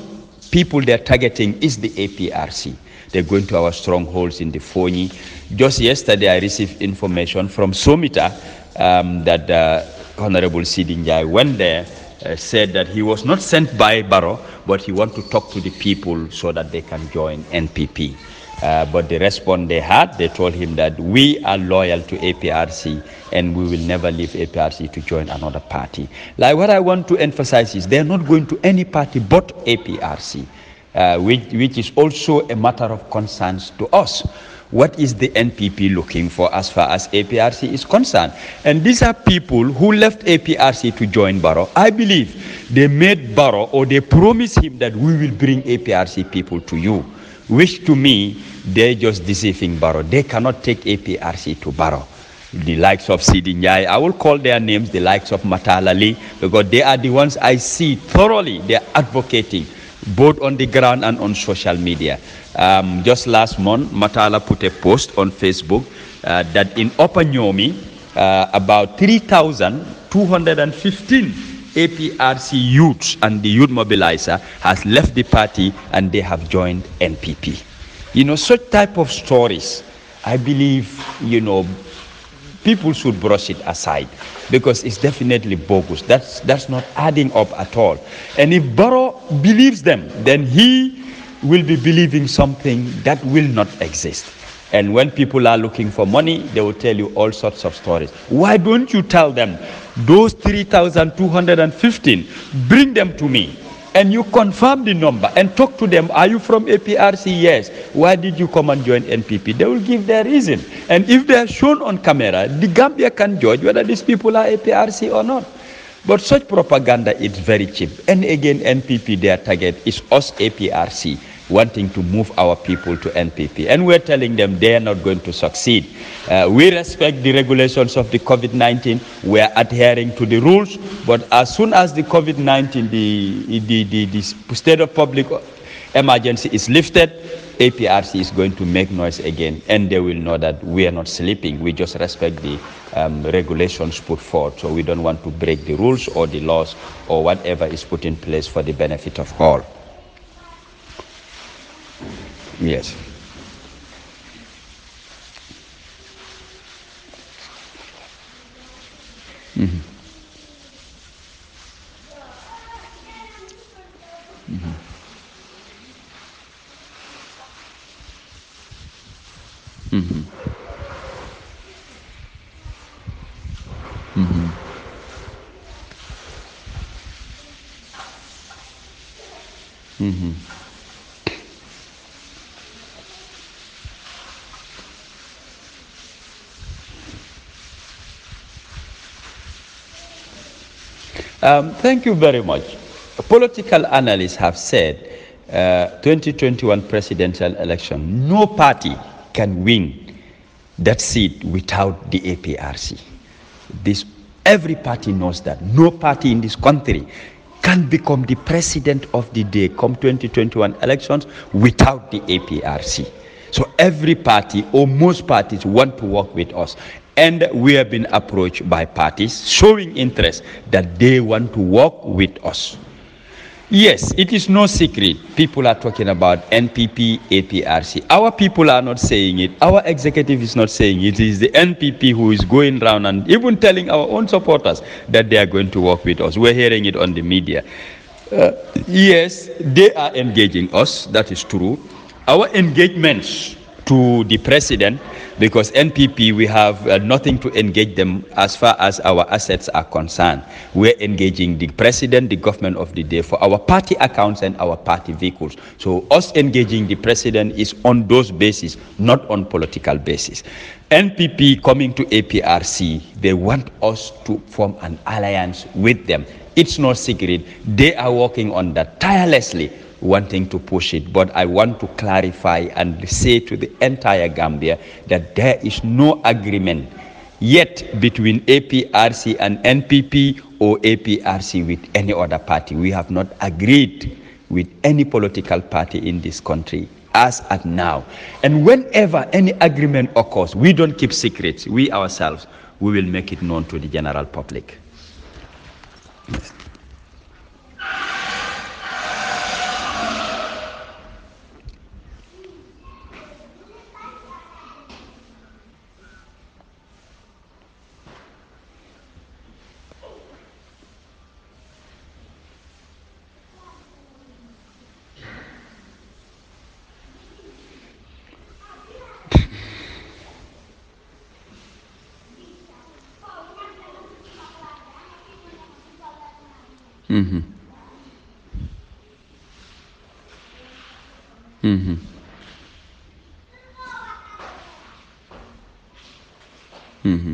Speaker 2: people they're targeting is the APRC. They're going to our strongholds in the Foni. Just yesterday, I received information from Somita that Honorable Sidinjai went there, said that he was not sent by Barrow, but he wanted to talk to the people so that they can join NPP. But the response they had, they told him that we are loyal to APRC and we will never leave APRC to join another party. Like what I want to emphasize is they're not going to any party but APRC, which is also a matter of concern to us. What is the NPP looking for as far as APRC is concerned? And these are people who left APRC to join Barrow. I believe they made Barrow, or they promised him that we will bring APRC people to you, which to me, they're just deceiving Barrow. They cannot take APRC to Barrow. The likes of Sidi Njai, I will call their names, the likes of Matalali, because they are the ones I see thoroughly, they're advocating, both on the ground and on social media. Just last month, Matala put a post on Facebook that in Upper Nyomi, about 3,215 APRC youths and the youth mobilizer has left the party and they have joined NPP. Such type of stories, I believe, people should brush it aside because it's definitely bogus. That's not adding up at all. And if Barrow believes them, then he will be believing something that will not exist. And when people are looking for money, they will tell you all sorts of stories. Why don't you tell them, those 3,215, bring them to me, and you confirm the number and talk to them. Are you from APRC? Yes. Why did you come and join NPP? They will give their reason. And if they are shown on camera, the Gambia can judge whether these people are APRC or not. But such propaganda is very cheap. And again, NPP, their target is us APRC, wanting to move our people to NPP. And we're telling them they are not going to succeed. We respect the regulations of the COVID-19. We're adhering to the rules. But as soon as the COVID-19, the state of public emergency is lifted, APRC is going to make noise again. And they will know that we are not sleeping. We just respect the regulations put forth. So we don't want to break the rules or the laws or whatever is put in place for the benefit of all. Yes. Mm-hmm. Mm-hmm. Mm-hmm. Mm-hmm. Mm-hmm. Thank you very much. Political analysts have said 2021 presidential election, no party can win that seat without the APRC. Every party knows that. No party in this country can become the president of the day come 2021 elections without the APRC. So every party or most parties want to work with us. And we have been approached by parties showing interest that they want to work with us. Yes, it is no secret. People are talking about NPP, APRC. Our people are not saying it. Our executive is not saying it. It is the NPP who is going around and even telling our own supporters that they are going to work with us. We're hearing it on the media. Yes, they are engaging us. That is true. Our engagements to the president, because NPP, we have nothing to engage them as far as our assets are concerned. We're engaging the president, the government of the day, for our party accounts and our party vehicles. So us engaging the president is on those bases, not on political basis. NPP coming to APRC, they want us to form an alliance with them. It's no secret. They are working on that tirelessly, wanting to push it. But I want to clarify and say to the entire Gambia that there is no agreement yet between APRC and NPP or APRC with any other party. We have not agreed with any political party in this country as at now. And whenever any agreement occurs, we don't keep secrets. We ourselves, we will make it known to the general public. Mm-hmm. Mm-hmm. Mm-hmm.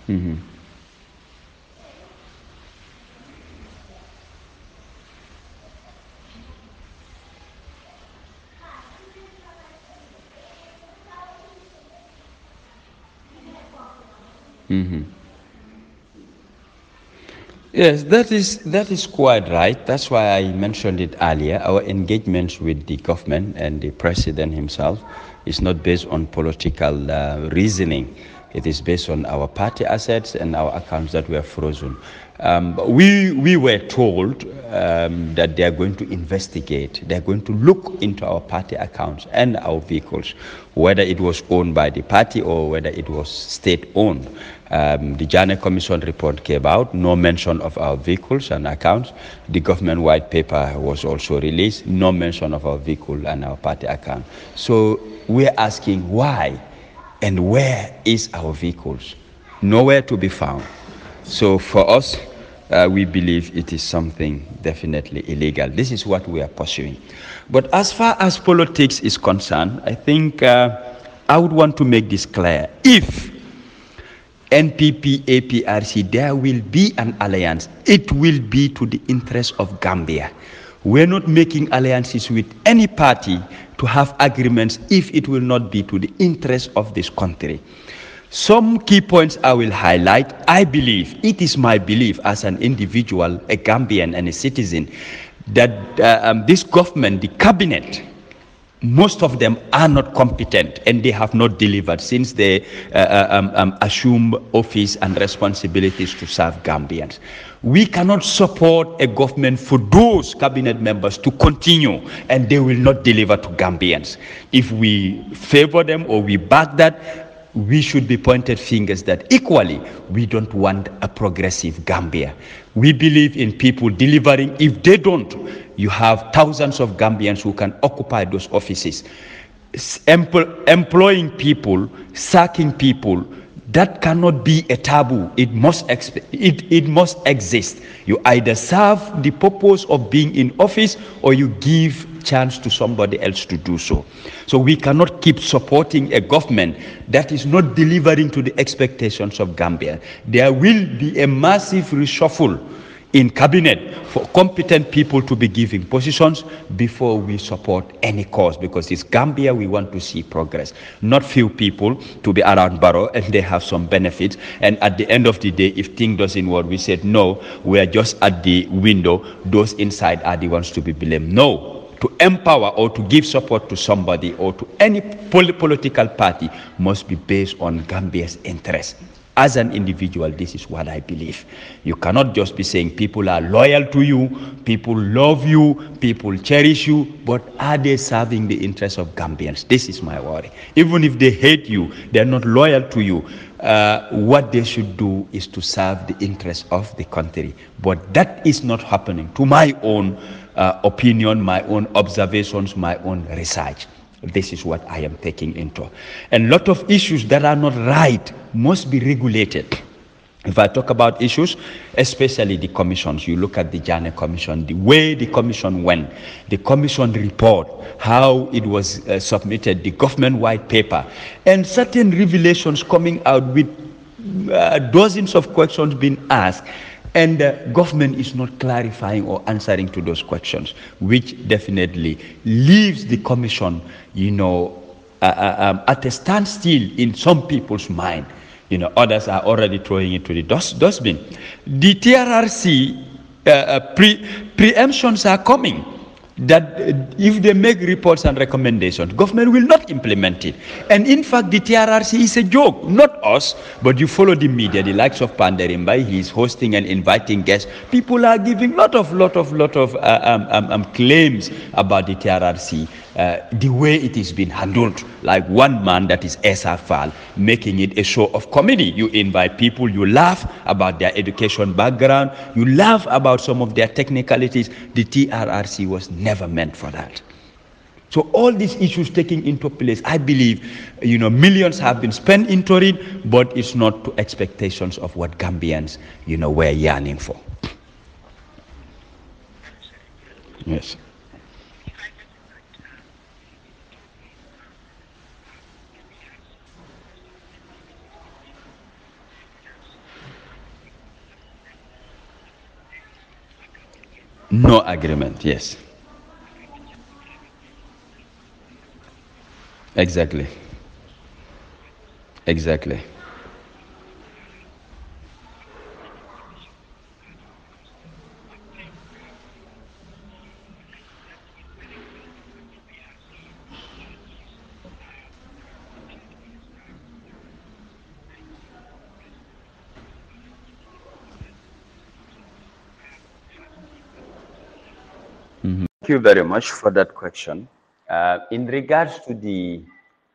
Speaker 2: Mm-hmm. Mm-hmm. Yes, that is quite right. That's why I mentioned it earlier. Our engagements with the government and the president himself is not based on political reasoning. It is based on our party assets and our accounts that were frozen. We were told that they are going to investigate. They are going to look into our party accounts and our vehicles, whether it was owned by the party or whether it was state-owned. The Janneh Commission report came out, no mention of our vehicles and accounts. The government white paper was also released, no mention of our vehicle and our party account. So we're asking why and where is our vehicles? Nowhere to be found. So for us, we believe it is something definitely illegal. This is what we are pursuing. But as far as politics is concerned, I think I would want to make this clear. If NPP, APRC, there will be an alliance, it will be to the interest of Gambia. We're not making alliances with any party to have agreements if it will not be to the interest of this country. Some key points I will highlight. I believe, it is my belief as an individual, a Gambian and a citizen, that this government, the cabinet, most of them are not competent and they have not delivered since they assume office and responsibilities to serve Gambians. We cannot support a government for those cabinet members to continue and they will not deliver to Gambians. If we favor them or we back that, we should be pointed fingers that equally we don't want a progressive Gambia. We believe in people delivering. If they don't, you have thousands of Gambians who can occupy those offices. Employing people, sacking people, That cannot be a taboo. It must exist. You either serve the purpose of being in office or you give chance to somebody else to do so. So we cannot keep supporting a government that is not delivering to the expectations of Gambia. There will be a massive reshuffle in cabinet for competent people to be giving positions before we support any cause, because it's Gambia we want to see progress, not few people to be around Barrow and they have some benefits, and at the end of the day, if thing doesn't work, we said no, we are just at the window, those inside are the ones to be blamed. No, to empower or to give support to somebody or to any political party must be based on Gambia's interest. As an individual, this is what I believe. You cannot just be saying people are loyal to you, people love you, people cherish you, but are they serving the interests of Gambians? This is my worry. Even if they hate you, they're not loyal to you. What they should do is to serve the interests of the country. But that is not happening, to my own opinion, my own observations, my own research. This is what I am taking into. And a lot of issues that are not right must be regulated. If I talk about issues, especially the commissions, you look at the Janneh Commission, the way the commission went, the commission report, how it was submitted, the government white paper, and certain revelations coming out with dozens of questions being asked, and the government is not clarifying or answering to those questions, which definitely leaves the commission, at a standstill in some people's mind. Others are already throwing it to the dustbin. The TRRC preemptions are coming, that if they make reports and recommendations, government will not implement it. And in fact, the TRRC is a joke, not us, but you follow the media, the likes of Panderimbai, he's hosting and inviting guests. People are giving lot of claims about the TRRC, the way it is being handled. Like one man, that is Esa Fall, making it a show of comedy. You invite people, you laugh about their education background, you laugh about some of their technicalities. The TRRC was never meant for that. So all these issues taking into place, I believe, millions have been spent into it, but it's not to expectations of what Gambians, were yearning for. Yes. No agreement, yes. Exactly. Exactly. Thank you very much for that question. In regards to the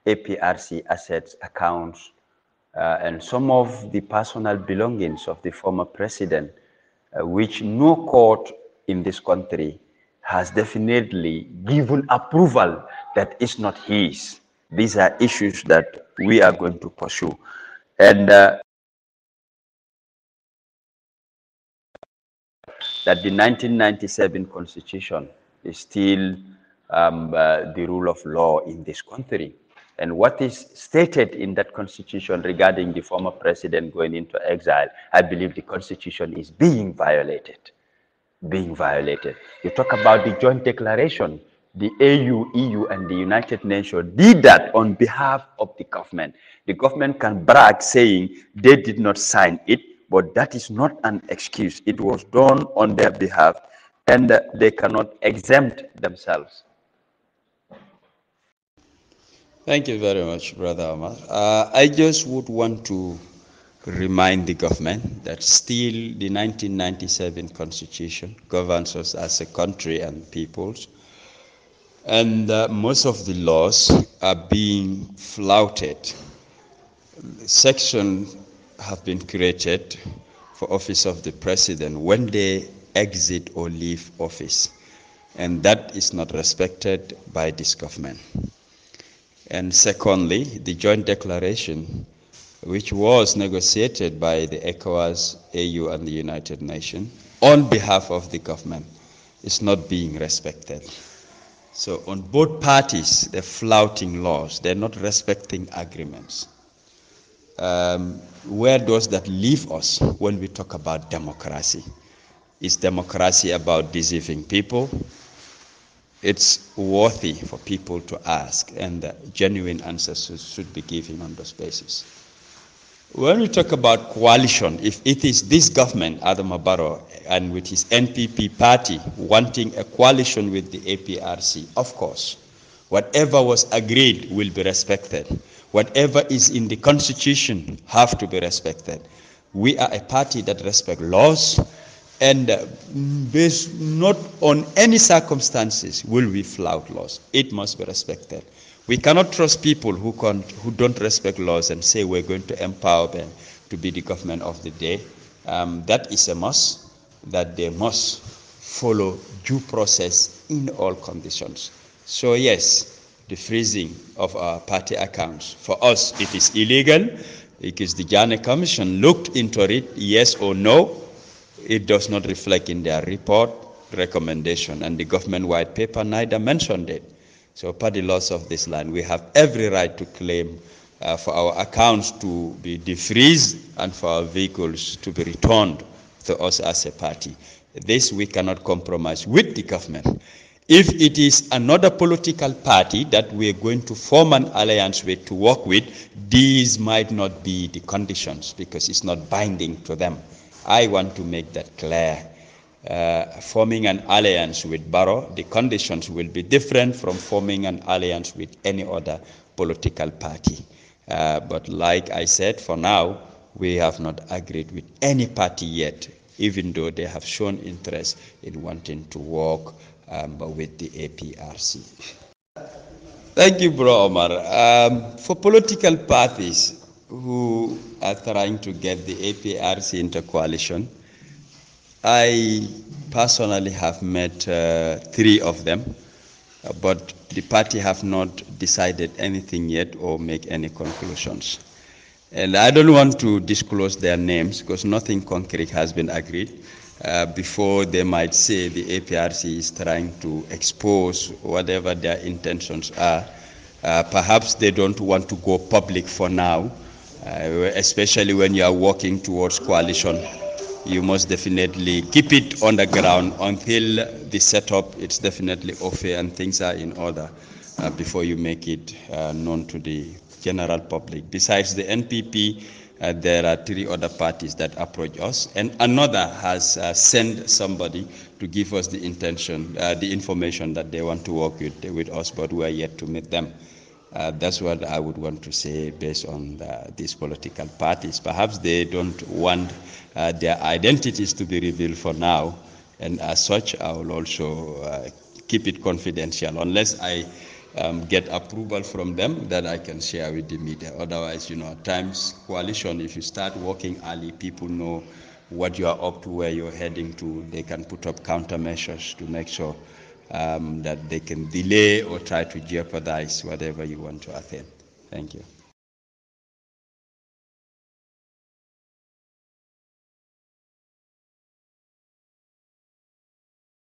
Speaker 2: APRC assets, accounts, and some of the personal belongings of the former president, which no court in this country has definitely given approval that is not his. These are issues that we are going to pursue. And that the 1997 Constitution is still the rule of law in this country. And what is stated in that Constitution regarding the former president going into exile, I believe the Constitution is being violated. You talk about the joint declaration. The AU, EU, and the United Nations did that on behalf of the government. The government can brag saying they did not sign it, but that is not an excuse. It was done on their behalf, and they cannot exempt themselves. Thank you very much, Brother Omar. I just would want to remind the government that still the 1997 Constitution governs us as a country and peoples, and most of the laws are being flouted. Sections have been created for office of the president when they exit or leave office, and that is not respected by this government. And secondly, the joint declaration which was negotiated by the ECOWAS, AU, and the United Nations on behalf of the government, is not being respected. So on both parties, they're flouting laws. They're not respecting agreements. Where does that leave us when we talk about democracy? Is democracy about deceiving people? It's worthy for people to ask, and genuine answers should be given on those bases. When we talk about coalition, if it is this government, Adama Barrow, and with his NPP party wanting a coalition with the APRC, of course, whatever was agreed will be respected. Whatever is in the constitution have to be respected. We are a party that respects laws, and based not on any circumstances will we flout laws. It must be respected. We cannot trust people who don't respect laws and say we're going to empower them to be the government of the day. That is a must, that they must follow due process in all conditions. So yes, the freezing of our party accounts, for us it is illegal because the Janneh Commission looked into it, yes or no. It does not reflect in their report, recommendation, and the government white paper neither mentioned it. So per the laws of this land, we have every right to claim for our accounts to be defreezed and for our vehicles to be returned to us as a party. This we cannot compromise with the government. If it is another political party that we are going to form an alliance with, to work with, these might not be the conditions because it's not binding to them. I want to make that clear. Forming an alliance with Barrow, the conditions will be different from forming an alliance with any other political party. But like I said, for now, we have not agreed with any party yet, even though they have shown interest in wanting to work with the APRC. Thank you, Bro Omar. For political parties who are trying to get the APRC into coalition, I personally have met 3 of them, but the party have not decided anything yet or make any conclusions. And I don't want to disclose their names because nothing concrete has been agreed. Before they might say the APRC is trying to expose whatever their intentions are. Perhaps they don't want to go public for now, especially when you are working towards coalition. You must definitely keep it on the ground until the setup is definitely okay and things are in order before you make it known to the general public. Besides the NPP, there are 3 other parties that approach us, and another has sent somebody to give us the information that they want to work with us, but we are yet to meet them. That's what I would want to say based on these political parties. Perhaps they don't want their identities to be revealed for now, and as such, I will also keep it confidential unless I get approval from them that I can share with the media. Otherwise, at times, coalition, if you start working early, people know what you are up to, where you're heading to. They can put up countermeasures to make sure that they can delay or try to jeopardize whatever you want to attain. Thank you.